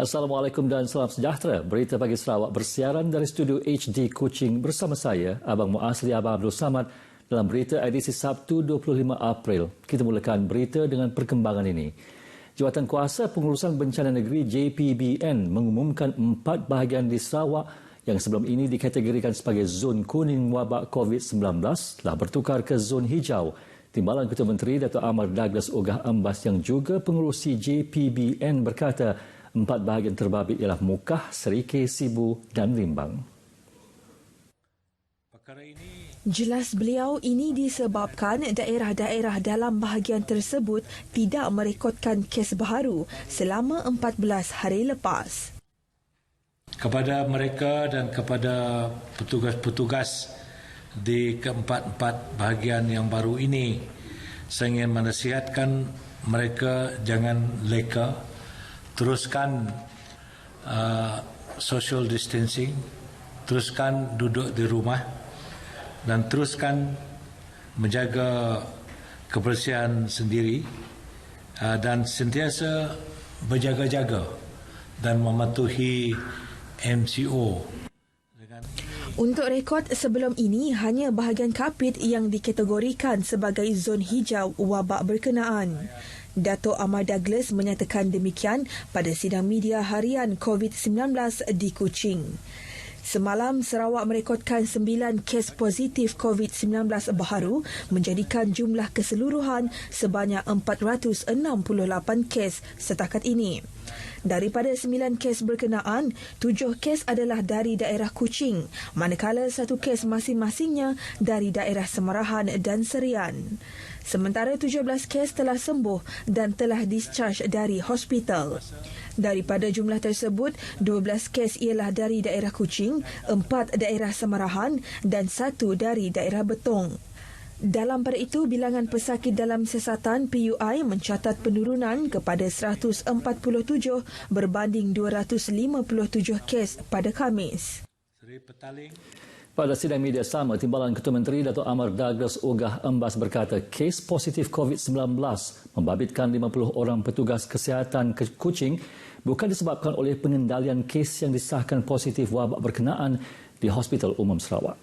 Assalamualaikum dan salam sejahtera. Berita pagi Sarawak bersiaran dari studio HD Kuching bersama saya, Abang Muasli Abang Abdul Samad dalam berita edisi Sabtu 25 April. Kita mulakan berita dengan perkembangan ini. Jawatan Kuasa Pengurusan Bencana Negeri JPBN mengumumkan 4 bahagian di Sarawak yang sebelum ini dikategorikan sebagai zon kuning wabak COVID-19 telah bertukar ke zon hijau. Timbalan Ketua Menteri Dato' Amar Douglas Ogah Ambas yang juga pengurusi JPBN berkata 4 bahagian terbabit ialah Mukah, Serikay, Sibu dan Rimbang. Jelas beliau ini disebabkan daerah-daerah dalam bahagian tersebut tidak merekodkan kes baharu selama 14 hari lepas. Kepada mereka dan kepada petugas-petugas di keempat-empat bahagian yang baru ini, saya ingin menasihatkan mereka jangan leka. Teruskan social distancing, teruskan duduk di rumah dan teruskan menjaga kebersihan sendiri dan sentiasa berjaga-jaga dan mematuhi MCO. Untuk rekod sebelum ini, hanya bahagian Kapit yang dikategorikan sebagai zon hijau wabak berkenaan. Dato' Amar Douglas menyatakan demikian pada sidang media harian COVID-19 di Kuching. Semalam, Sarawak merekodkan 9 kes positif COVID-19 baharu menjadikan jumlah keseluruhan sebanyak 468 kes setakat ini. Daripada 9 kes berkenaan, 7 kes adalah dari daerah Kuching, manakala 1 kes masing-masingnya dari daerah Semarahan dan Serian. Sementara 17 kes telah sembuh dan telah discharge dari hospital. Daripada jumlah tersebut, 12 kes ialah dari daerah Kuching, 4 daerah Semarahan dan 1 dari daerah Betong. Dalam pada itu, bilangan pesakit dalam siasatan PUI mencatat penurunan kepada 147 berbanding 257 kes pada Khamis. Pada sidang media sama, Timbalan Ketua Menteri Dato' Amar Douglas Ogah Ambas berkata kes positif COVID-19 membabitkan 50 orang petugas kesihatan ke Kuching bukan disebabkan oleh pengendalian kes yang disahkan positif wabak berkenaan di Hospital Umum Sarawak.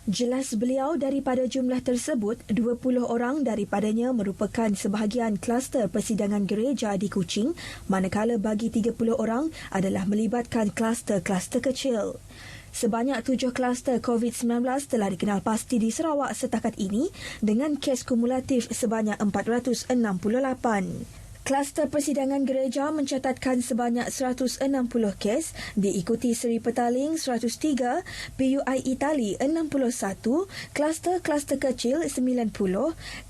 Jelas beliau daripada jumlah tersebut, 20 orang daripadanya merupakan sebahagian kluster persidangan gereja di Kuching, manakala bagi 30 orang adalah melibatkan kluster-kluster kecil. Sebanyak 7 kluster COVID-19 telah dikenal pasti di Sarawak setakat ini dengan kes kumulatif sebanyak 468. Kluster persidangan gereja mencatatkan sebanyak 160 kes, diikuti Seri Petaling 103, PUI Itali 61, kluster-kluster kecil 90,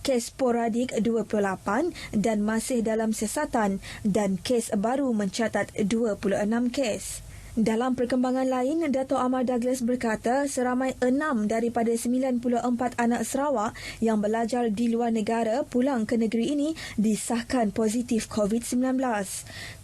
kes sporadik 28 dan masih dalam siasatan dan kes baru mencatat 26 kes. Dalam perkembangan lain, Dato' Amar Douglas berkata seramai 6 daripada 94 anak Sarawak yang belajar di luar negara pulang ke negeri ini disahkan positif COVID-19.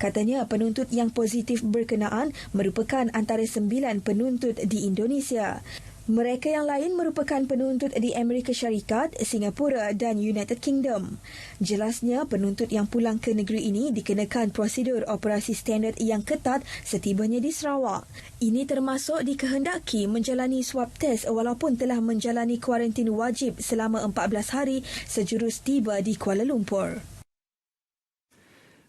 Katanya penuntut yang positif berkenaan merupakan antara 9 penuntut di Indonesia. Mereka yang lain merupakan penuntut di Amerika Syarikat, Singapura dan United Kingdom. Jelasnya, penuntut yang pulang ke negeri ini dikenakan prosedur operasi standard yang ketat setibanya di Sarawak. Ini termasuk dikehendaki menjalani swab test walaupun telah menjalani kuarantin wajib selama 14 hari sejurus tiba di Kuala Lumpur.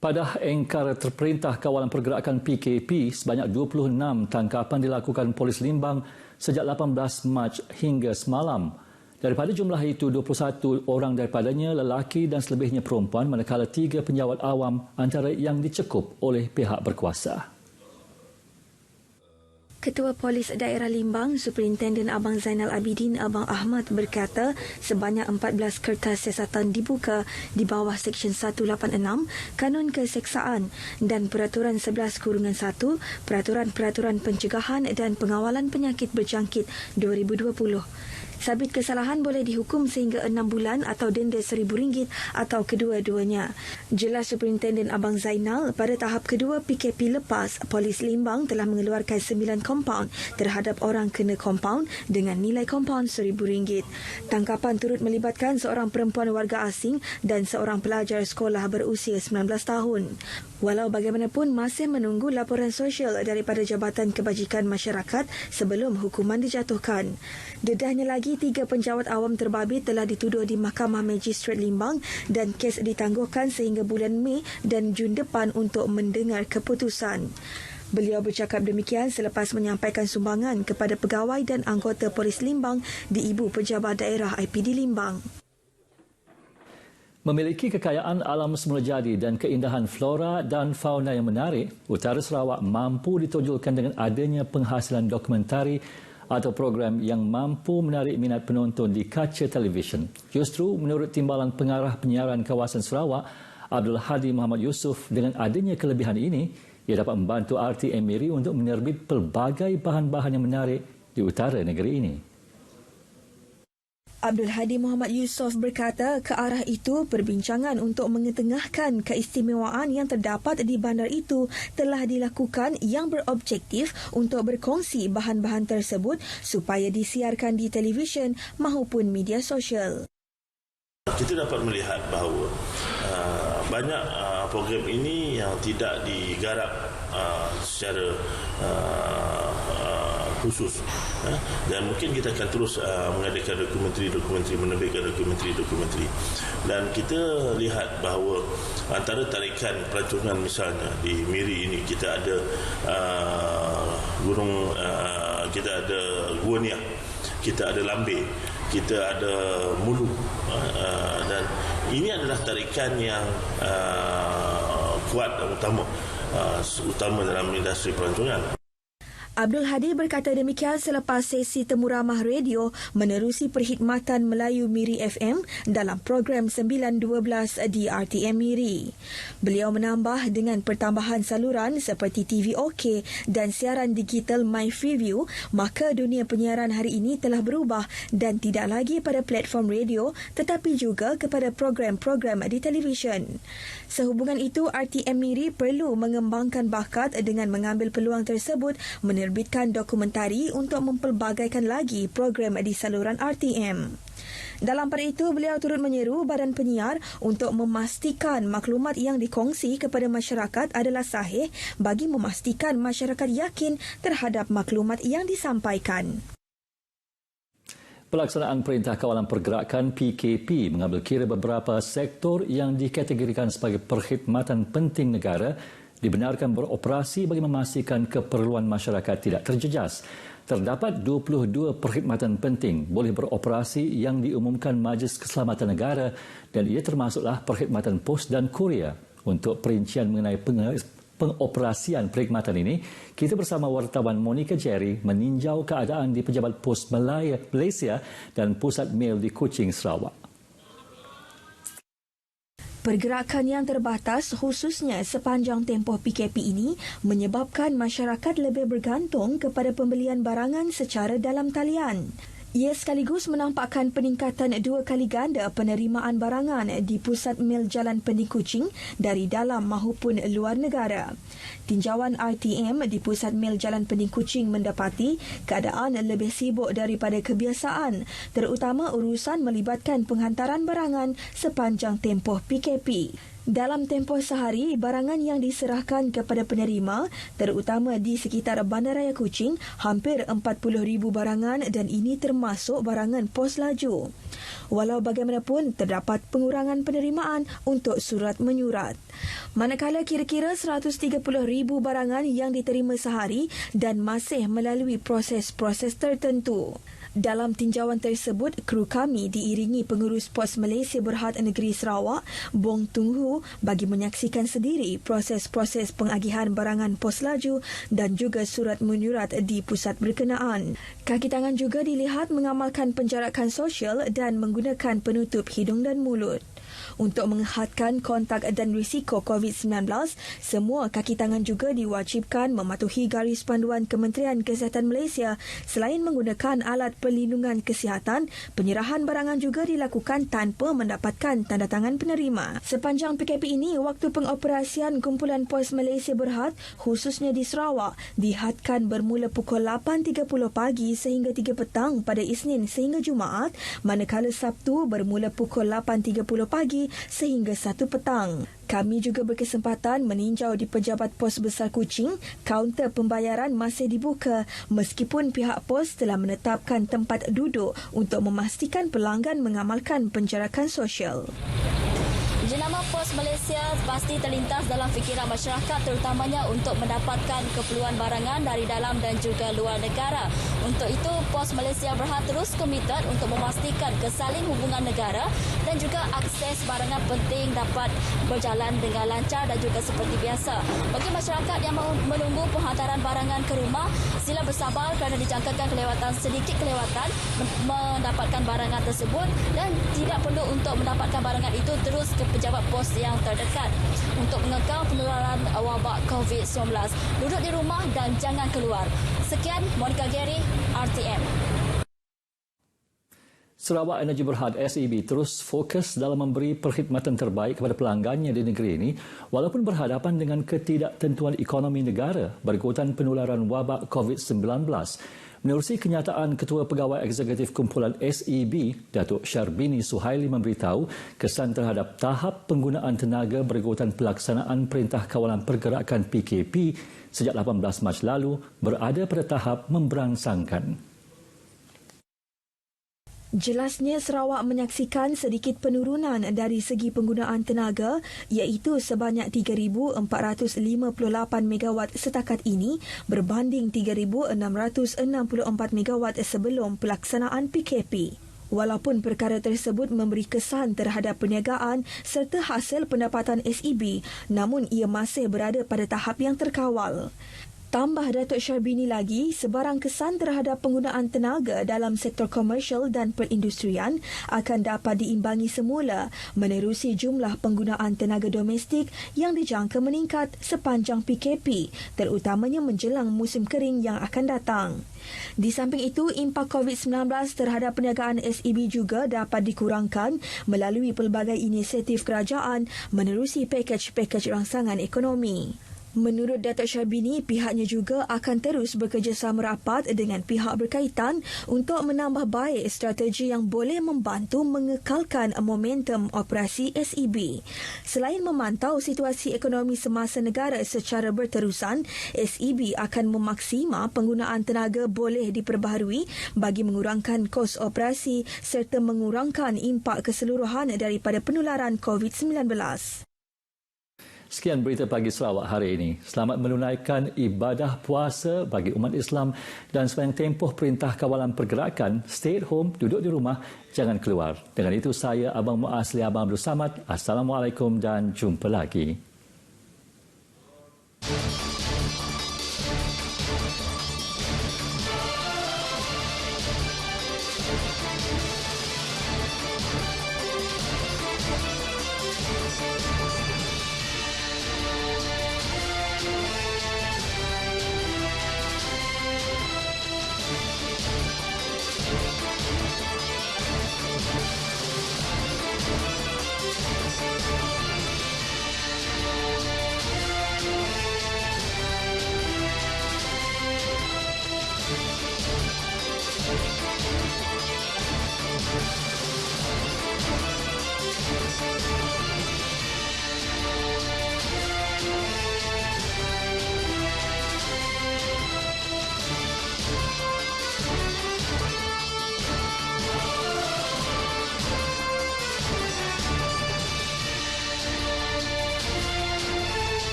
Pada engkar terperintah kawalan pergerakan PKP, sebanyak 26 tangkapan dilakukan polis Limbang sejak 18 Mac hingga semalam. Daripada jumlah itu, 21 orang daripadanya lelaki dan selebihnya perempuan, manakala 3 penjawat awam antara yang dicekup oleh pihak berkuasa. Ketua Polis Daerah Limbang, Superintenden Abang Zainal Abidin Abang Ahmad berkata sebanyak 14 kertas siasatan dibuka di bawah Seksyen 186 Kanun Keseksaan dan Peraturan 11/1 Peraturan-Peraturan Pencegahan dan Pengawalan Penyakit Berjangkit 2020. Sabit kesalahan boleh dihukum sehingga 6 bulan atau denda RM1,000 atau kedua-duanya. Jelas Superintenden Abang Zainal, pada tahap kedua PKP lepas, Polis Limbang telah mengeluarkan 9 kompaun terhadap orang kena kompaun dengan nilai kompaun RM1,000. Tangkapan turut melibatkan seorang perempuan warga asing dan seorang pelajar sekolah berusia 19 tahun. Walau bagaimanapun masih menunggu laporan sosial daripada Jabatan Kebajikan Masyarakat sebelum hukuman dijatuhkan. Dedahnya lagi, 3 penjawat awam terbabit telah dituduh di Mahkamah Magistrat Limbang dan kes ditangguhkan sehingga bulan Mei dan Jun depan untuk mendengar keputusan. Beliau bercakap demikian selepas menyampaikan sumbangan kepada pegawai dan anggota Polis Limbang di Ibu Pejabat Daerah IPD Limbang. Memiliki kekayaan alam semula jadi dan keindahan flora dan fauna yang menarik, Utara Sarawak mampu ditonjolkan dengan adanya penghasilan dokumentari atau program yang mampu menarik minat penonton di kaca televisyen. Justru menurut Timbalan Pengarah Penyiaran Kawasan Sarawak, Abdul Hadi Muhammad Yusof, dengan adanya kelebihan ini, ia dapat membantu RTM Miri untuk menerbit pelbagai bahan-bahan yang menarik di utara negeri ini. Abdul Hadi Muhammad Yusof berkata ke arah itu perbincangan untuk mengetengahkan keistimewaan yang terdapat di bandar itu telah dilakukan yang berobjektif untuk berkongsi bahan-bahan tersebut supaya disiarkan di televisyen maupun media sosial. Kita dapat melihat bahawa banyak program ini yang tidak digarap secara khusus, dan mungkin kita akan terus mengadakan dokumentari, menerbitkan dokumentari, dan kita lihat bahawa antara tarikan pelancongan misalnya di Miri ini kita ada gunung, kita ada Gua Niah, kita ada Lambe, kita ada Mulu, dan ini adalah tarikan yang kuat dan utama dalam industri pelancongan. Abdul Hadi berkata demikian selepas sesi temu ramah radio menerusi perkhidmatan Melayu Miri FM dalam program 912 di RTM Miri. Beliau menambah dengan pertambahan saluran seperti TV OK dan siaran digital My Freeview, maka dunia penyiaran hari ini telah berubah dan tidak lagi pada platform radio tetapi juga kepada program-program di televisyen. Sehubungan itu, RTM Miri perlu mengembangkan bakat dengan mengambil peluang tersebut menerbitkan dokumentari untuk mempelbagaikan lagi program di saluran RTM. Dalam pada itu, beliau turut menyeru badan penyiar untuk memastikan maklumat yang dikongsi kepada masyarakat adalah sahih bagi memastikan masyarakat yakin terhadap maklumat yang disampaikan. Pelaksanaan Perintah Kawalan Pergerakan PKP mengambil kira beberapa sektor yang dikategorikan sebagai perkhidmatan penting negara dibenarkan beroperasi bagi memastikan keperluan masyarakat tidak terjejas. Terdapat 22 perkhidmatan penting boleh beroperasi yang diumumkan Majlis Keselamatan Negara dan ia termasuklah perkhidmatan pos dan kurier. Untuk perincian mengenai pengoperasian perkhidmatan ini, kita bersama wartawan Monica Jerry meninjau keadaan di Pejabat Pos Malaysia dan Pusat Mail di Kuching, Sarawak. Pergerakan yang terbatas khususnya sepanjang tempoh PKP ini menyebabkan masyarakat lebih bergantung kepada pembelian barangan secara dalam talian. Ia sekaligus menampakkan peningkatan 2 kali ganda penerimaan barangan di Pusat Mil Jalan Pening Kuching dari dalam maupun luar negara. Tinjauan RTM di Pusat Mil Jalan Pening Kuching mendapati keadaan lebih sibuk daripada kebiasaan, terutama urusan melibatkan penghantaran barangan sepanjang tempoh PKP. Dalam tempoh sehari, barangan yang diserahkan kepada penerima, terutama di sekitar Bandaraya Kuching, hampir 40,000 barangan dan ini termasuk barangan pos laju. Walau bagaimanapun, terdapat pengurangan penerimaan untuk surat menyurat. Manakala kira-kira 130,000 barangan yang diterima sehari dan masih melalui proses-proses tertentu. Dalam tinjauan tersebut, kru kami diiringi pengurus Pos Malaysia Berhad Negeri Sarawak, Bong Tung Hu, bagi menyaksikan sendiri proses-proses pengagihan barangan pos laju dan juga surat menyurat di pusat berkenaan. Kaki tangan juga dilihat mengamalkan penjarakan sosial dan menggunakan penutup hidung dan mulut. Untuk menghadkan kontak dan risiko COVID-19, semua kaki tangan juga diwajibkan mematuhi garis panduan Kementerian Kesihatan Malaysia. Selain menggunakan alat perlindungan kesihatan, penyerahan barangan juga dilakukan tanpa mendapatkan tanda tangan penerima. Sepanjang PKP ini, waktu pengoperasian kumpulan pos Malaysia Berhad, khususnya di Sarawak, dihadkan bermula pukul 8.30 pagi sehingga 3 petang pada Isnin sehingga Jumaat, manakala Sabtu bermula pukul 8.30 pagi sehingga 1 petang. Kami juga berkesempatan meninjau di Pejabat Pos Besar Kuching, kaunter pembayaran masih dibuka meskipun pihak pos telah menetapkan tempat duduk untuk memastikan pelanggan mengamalkan penjarakan sosial. Jenama Pos Malaysia pasti terlintas dalam fikiran masyarakat terutamanya untuk mendapatkan keperluan barangan dari dalam dan juga luar negara. Untuk itu, Pos Malaysia Berhad terus komited untuk memastikan kesalin hubungan negara dan juga akses barangan penting dapat berjalan dengan lancar dan juga seperti biasa. Bagi masyarakat yang menunggu penghantaran barangan ke rumah, sila bersabar kerana dijangkakan sedikit kelewatan mendapatkan barangan tersebut dan tidak perlu untuk mendapatkan barangan itu terus ke pejabat pos yang terdekat. Untuk mengekang penularan wabak COVID-19, duduk di rumah dan jangan keluar. Sekian, Monica Gary, RTM. Sarawak Energy Berhad SEB terus fokus dalam memberi perkhidmatan terbaik kepada pelanggannya di negeri ini walaupun berhadapan dengan ketidaktentuan ekonomi negara berikutan penularan wabak COVID-19. Menerusi kenyataan Ketua Pegawai Eksekutif Kumpulan SEB, Datuk Syarbini Suhaili memberitahu kesan terhadap tahap penggunaan tenaga berikutan pelaksanaan Perintah Kawalan Pergerakan PKP sejak 18 Mac lalu berada pada tahap memberangsangkan. Jelasnya, Sarawak menyaksikan sedikit penurunan dari segi penggunaan tenaga iaitu sebanyak 3,458 megawatt setakat ini berbanding 3,664 megawatt sebelum pelaksanaan PKP. Walaupun perkara tersebut memberi kesan terhadap perniagaan serta hasil pendapatan SEB, namun ia masih berada pada tahap yang terkawal. Tambah Datuk Syarbini lagi, sebarang kesan terhadap penggunaan tenaga dalam sektor komersial dan perindustrian akan dapat diimbangi semula menerusi jumlah penggunaan tenaga domestik yang dijangka meningkat sepanjang PKP, terutamanya menjelang musim kering yang akan datang. Di samping itu, impak COVID-19 terhadap perniagaan SEB juga dapat dikurangkan melalui pelbagai inisiatif kerajaan menerusi pakej-pakej rangsangan ekonomi. Menurut Datuk Syarbini, pihaknya juga akan terus bekerjasama rapat dengan pihak berkaitan untuk menambah baik strategi yang boleh membantu mengekalkan momentum operasi SEB. Selain memantau situasi ekonomi semasa negara secara berterusan, SEB akan memaksima penggunaan tenaga boleh diperbaharui bagi mengurangkan kos operasi serta mengurangkan impak keseluruhan daripada penularan COVID-19. Sekian berita pagi Sarawak hari ini. Selamat menunaikan ibadah puasa bagi umat Islam dan sepanjang tempoh Perintah Kawalan Pergerakan, stay at home, duduk di rumah, jangan keluar. Dengan itu saya, Abang Muaz Abang Abdul Samad. Assalamualaikum dan jumpa lagi.